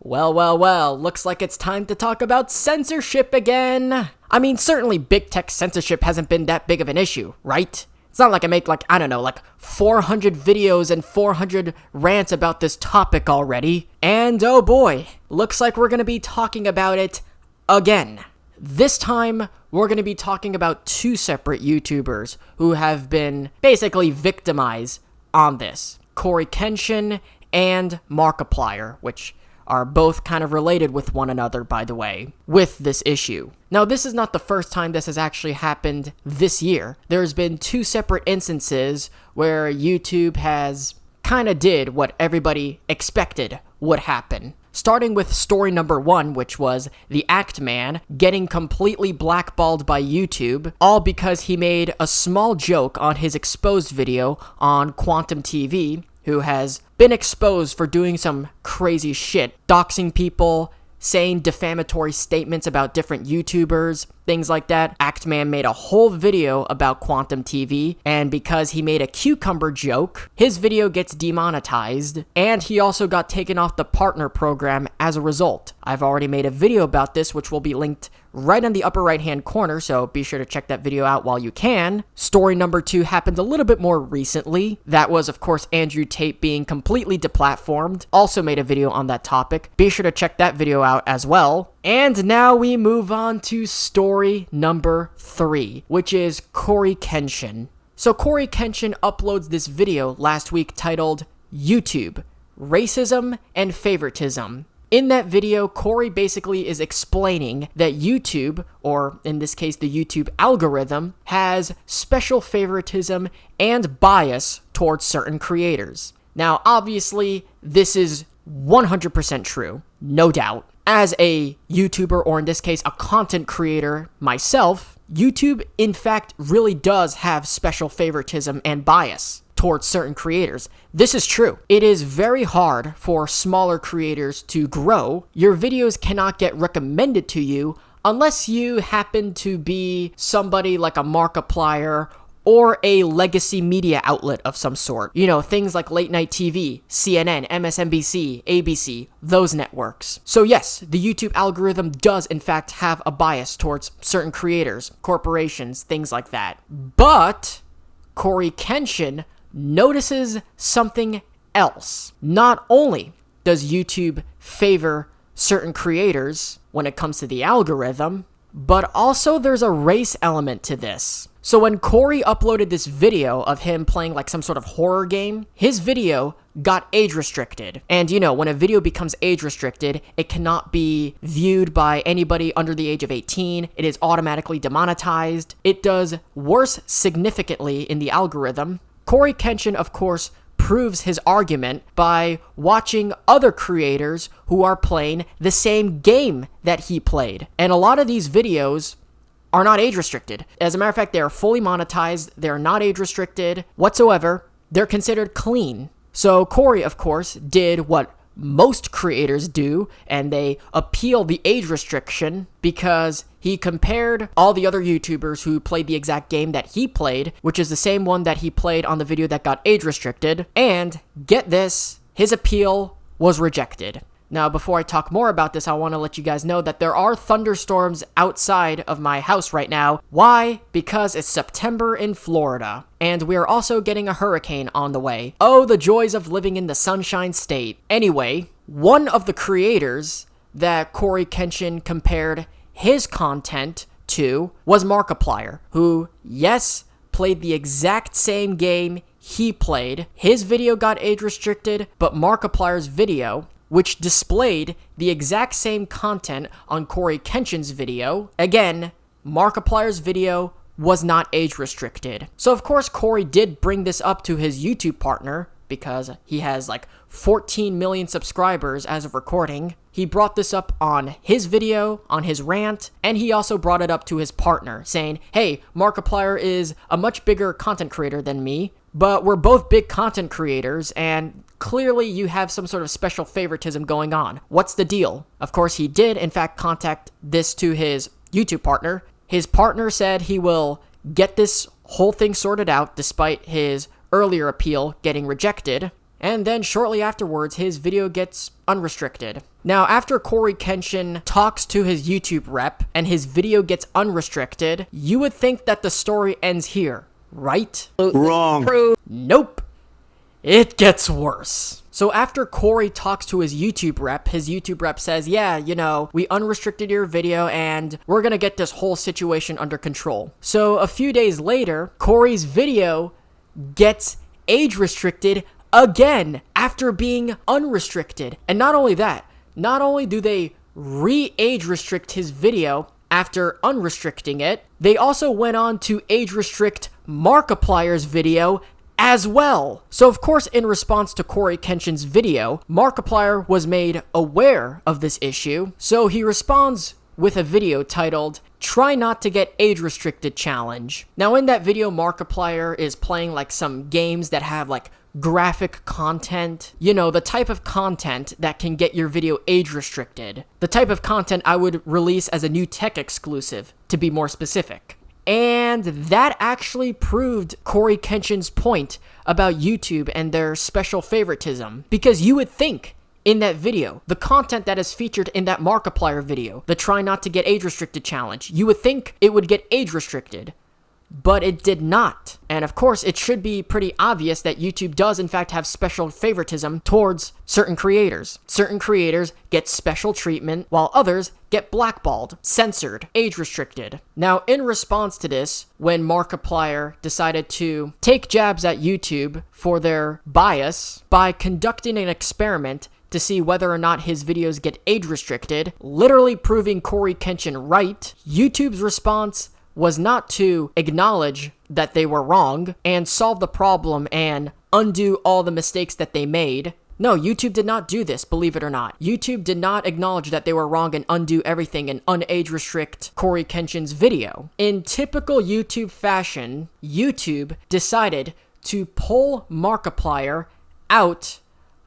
Well, looks like it's time to talk about censorship again. I mean, certainly big tech censorship hasn't been that big of an issue, right? It's not like I make 400 videos and 400 rants about this topic already. And oh boy, looks like we're gonna be talking about it again. This time, we're gonna be talking about two separate YouTubers who have been basically victimized on this. CoryxKenshin and Markiplier, which are both kind of related with one another, by the way, with this issue. Now, this is not the first time this has actually happened this year. There's been two separate instances where YouTube has kind of did what everybody expected would happen. Starting with story number 1, which was the Act Man getting completely blackballed by YouTube, all because he made a small joke on his exposed video on Quantum TV, who has been exposed for doing some crazy shit, doxing people, saying defamatory statements about different YouTubers, things like that. Actman made a whole video about Quantum TV, and because he made a cucumber joke, his video gets demonetized, and he also got taken off the partner program as a result. I've already made a video about this, which will be linked right in the upper right hand corner, so be sure to check that video out while you can. Story number 2 happened a little bit more recently. That was, of course, Andrew Tate being completely deplatformed. Also made a video on that topic. Be sure to check that video out as well. And now we move on to story number 3, which is CoryxKenshin. So CoryxKenshin uploads this video last week titled YouTube, Racism and Favoritism. In that video, Cory basically is explaining that YouTube, or in this case the YouTube algorithm, has special favoritism and bias towards certain creators. Now, obviously, this is 100% true, no doubt. As a YouTuber, or in this case, a content creator myself, YouTube, in fact, really does have special favoritism and bias towards certain creators. This is true. It is very hard for smaller creators to grow. Your videos cannot get recommended to you unless you happen to be somebody like a Markiplier or a legacy media outlet of some sort. You know, things like late night TV, CNN, MSNBC, ABC, those networks. So yes, the YouTube algorithm does in fact have a bias towards certain creators, corporations, things like that. But CoryxKenshin notices something else. Not only does YouTube favor certain creators when it comes to the algorithm, but also there's a race element to this. So when Cory uploaded this video of him playing like some sort of horror game, his video got age restricted. And you know, when a video becomes age restricted, it cannot be viewed by anybody under the age of 18. It is automatically demonetized. It does worse significantly in the algorithm. CoryxKenshin, of course, proves his argument by watching other creators who are playing the same game that he played. And a lot of these videos are not age restricted. As a matter of fact, they are fully monetized. They're not age restricted whatsoever. They're considered clean. So Cory, of course, did what most creators do, and they appeal the age restriction because he compared all the other YouTubers who played the exact game that he played, which is the same one that he played on the video that got age restricted, and get this, his appeal was rejected. Now, before I talk more about this, I want to let you guys know that there are thunderstorms outside of my house right now. Why? Because it's September in Florida, and we are also getting a hurricane on the way. Oh, the joys of living in the Sunshine State. Anyway, one of the creators that CoryxKenshin compared his content to was Markiplier, who, yes, played the exact same game he played. His video got age restricted, but Markiplier's video, which displayed the exact same content on CoryxKenshin's video, again, Markiplier's video was not age restricted. So of course Cory did bring this up to his YouTube partner, because he has like 14 million subscribers as of recording. He brought this up on his video, on his rant, and he also brought it up to his partner, saying, hey, Markiplier is a much bigger content creator than me, but we're both big content creators, and clearly you have some sort of special favoritism going on. What's the deal? Of course, he did, in fact, contact this to his YouTube partner. His partner said he will get this whole thing sorted out despite his earlier appeal getting rejected. And then shortly afterwards, his video gets unrestricted. Now, after CoryxKenshin talks to his YouTube rep and his video gets unrestricted, you would think that the story ends here, right? Wrong. Nope. It gets worse. So after Cory talks to his YouTube rep says, yeah, you know, we unrestricted your video and we're gonna get this whole situation under control. So a few days later, Cory's video gets age restricted again after being unrestricted. And not only that, not only do they re-age restrict his video after unrestricting it, they also went on to age restrict Markiplier's video as well. So of course, in response to CoryxKenshin's video, Markiplier was made aware of this issue, so he responds with a video titled, "Try Not to Get Age Restricted Challenge." Now in that video, Markiplier is playing like some games that have like graphic content, you know, the type of content that can get your video age restricted. The type of content I would release as a new tech exclusive, to be more specific. And that actually proved CoryxKenshin's point about YouTube and their special favoritism. Because you would think in that video, the content that is featured in that Markiplier video, the Try Not to Get Age Restricted Challenge, you would think it would get age restricted. But it did not. And of course, it should be pretty obvious that YouTube does in fact have special favoritism towards certain creators. Certain creators get special treatment, while others get blackballed, censored, age restricted. Now, in response to this, when Markiplier decided to take jabs at YouTube for their bias by conducting an experiment to see whether or not his videos get age restricted, literally proving CoryxKenshin right, YouTube's response was not to acknowledge that they were wrong and solve the problem and undo all the mistakes that they made. No, YouTube did not do this, believe it or not. YouTube did not acknowledge that they were wrong and undo everything and unage restrict CoryxKenshin's video. In typical YouTube fashion, YouTube decided to pull Markiplier out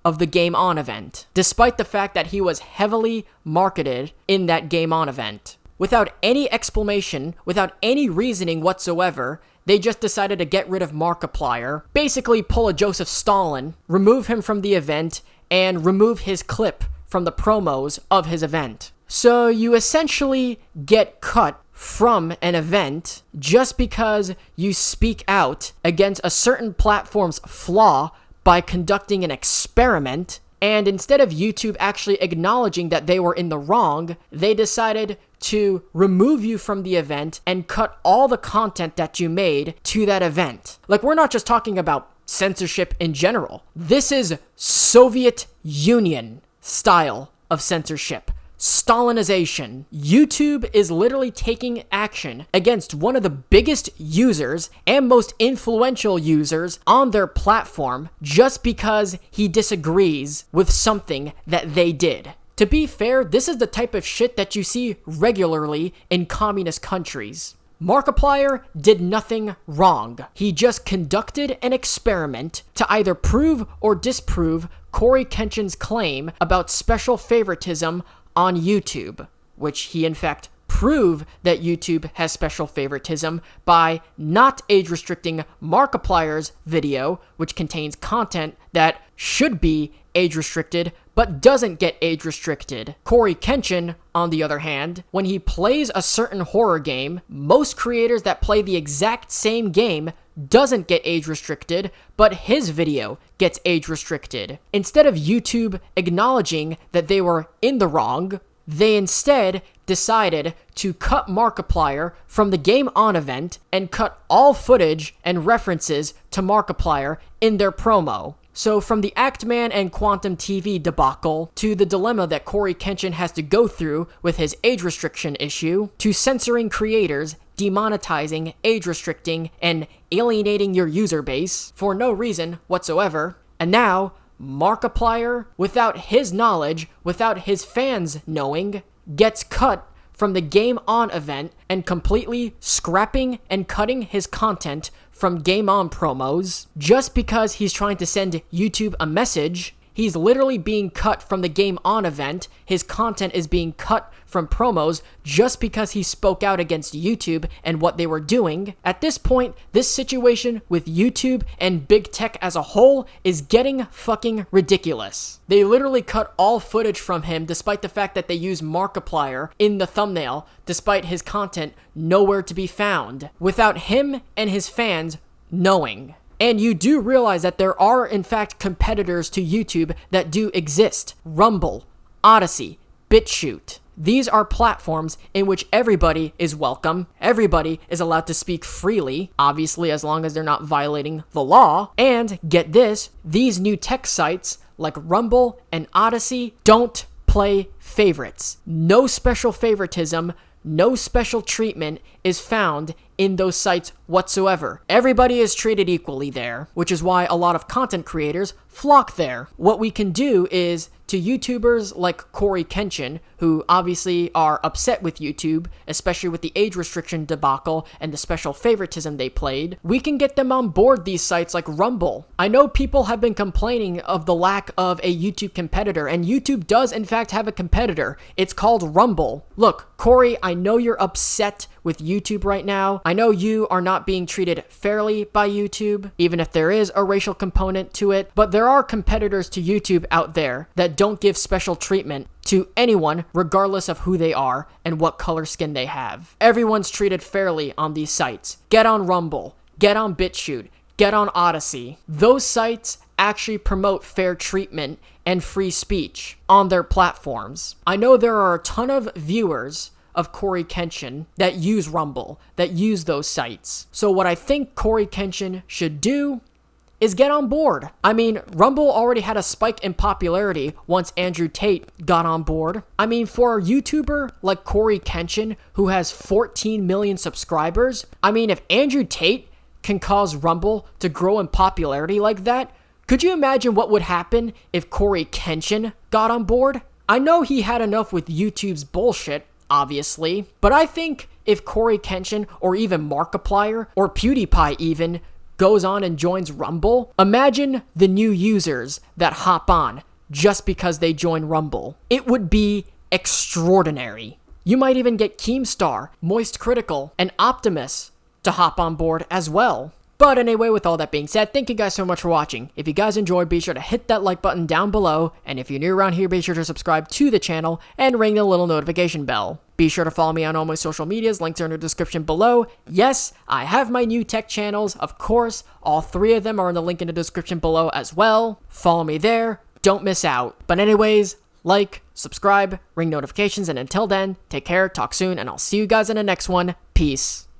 of the Game On event, despite the fact that he was heavily marketed in that Game On event. Without any explanation, without any reasoning whatsoever, they just decided to get rid of Markiplier, basically pull a Joseph Stalin, remove him from the event, and remove his clip from the promos of his event. So you essentially get cut from an event just because you speak out against a certain platform's flaw by conducting an experiment. And instead of YouTube actually acknowledging that they were in the wrong, they decided to remove you from the event and cut all the content that you made to that event. Like, we're not just talking about censorship in general. This is Soviet Union style of censorship. Stalinization. YouTube is literally taking action against one of the biggest users and most influential users on their platform just because he disagrees with something that they did. To be fair, this is the type of shit that you see regularly in communist countries. Markiplier did nothing wrong. He just conducted an experiment to either prove or disprove CoryxKenshin's claim about special favoritism on YouTube, which he in fact proved that YouTube has special favoritism by not age restricting Markiplier's video, which contains content that should be age restricted but doesn't get age restricted. CoryxKenshin, on the other hand, when he plays a certain horror game, most creators that play the exact same game doesn't get age restricted, but his video gets age restricted. Instead of YouTube acknowledging that they were in the wrong, they instead decided to cut Markiplier from the Game On event and cut all footage and references to Markiplier in their promo. So from the Actman and Quantum TV debacle, to the dilemma that CoryxKenshin has to go through with his age restriction issue, to censoring creators, demonetizing, age restricting, and alienating your user base for no reason whatsoever, and now Markiplier, without his knowledge, without his fans knowing, gets cut from the Game On event and completely scrapping and cutting his content from Game On promos just because he's trying to send YouTube a message. He's literally being cut from the Game On event. His content is being cut from promos just because he spoke out against YouTube and what they were doing. At this point, this situation with YouTube and big tech as a whole is getting fucking ridiculous. They literally cut all footage from him despite the fact that they use Markiplier in the thumbnail, despite his content nowhere to be found, without him and his fans knowing. And you do realize that there are, in fact, competitors to YouTube that do exist. Rumble, Odyssey, BitChute. These are platforms in which everybody is welcome. Everybody is allowed to speak freely, obviously as long as they're not violating the law. And get this, these new tech sites like Rumble and Odyssey don't play favorites. No special favoritism, no special treatment is found in those sites whatsoever. Everybody is treated equally there, which is why a lot of content creators flock there. What we can do is, to YouTubers like CoryxKenshin, who obviously are upset with YouTube, especially with the age restriction debacle and the special favoritism they played, we can get them on board these sites like Rumble. I know people have been complaining of the lack of a YouTube competitor, and YouTube does in fact have a competitor. It's called Rumble. Look, Cory, I know you're upset with YouTube right now. I know you are not being treated fairly by YouTube, even if there is a racial component to it, but there are competitors to YouTube out there that don't give special treatment to anyone regardless of who they are and what color skin they have. Everyone's treated fairly on these sites. Get on Rumble, get on BitChute, get on Odyssey. Those sites actually promote fair treatment and free speech on their platforms. I know there are a ton of viewers of CoryxKenshin that use Rumble, that use those sites. So what I think CoryxKenshin should do is get on board. I mean, Rumble already had a spike in popularity once Andrew Tate got on board. I mean, for a YouTuber like CoryxKenshin, who has 14 million subscribers, I mean, if Andrew Tate can cause Rumble to grow in popularity like that, could you imagine what would happen if CoryxKenshin got on board? I know he had enough with YouTube's bullshit, obviously, but I think if CoryxKenshin or even Markiplier or PewDiePie even goes on and joins Rumble, imagine the new users that hop on just because they join Rumble. It would be extraordinary. You might even get Keemstar, Moist Critical, and Optimus to hop on board as well. But anyway, with all that being said, thank you guys so much for watching. If you guys enjoyed, be sure to hit that like button down below. And if you're new around here, be sure to subscribe to the channel and ring the little notification bell. Be sure to follow me on all my social medias, links are in the description below. Yes, I have my new tech channels, of course. All 3 of them are in the link in the description below as well. Follow me there, don't miss out. But anyways, like, subscribe, ring notifications, and until then, take care, talk soon, and I'll see you guys in the next one. Peace.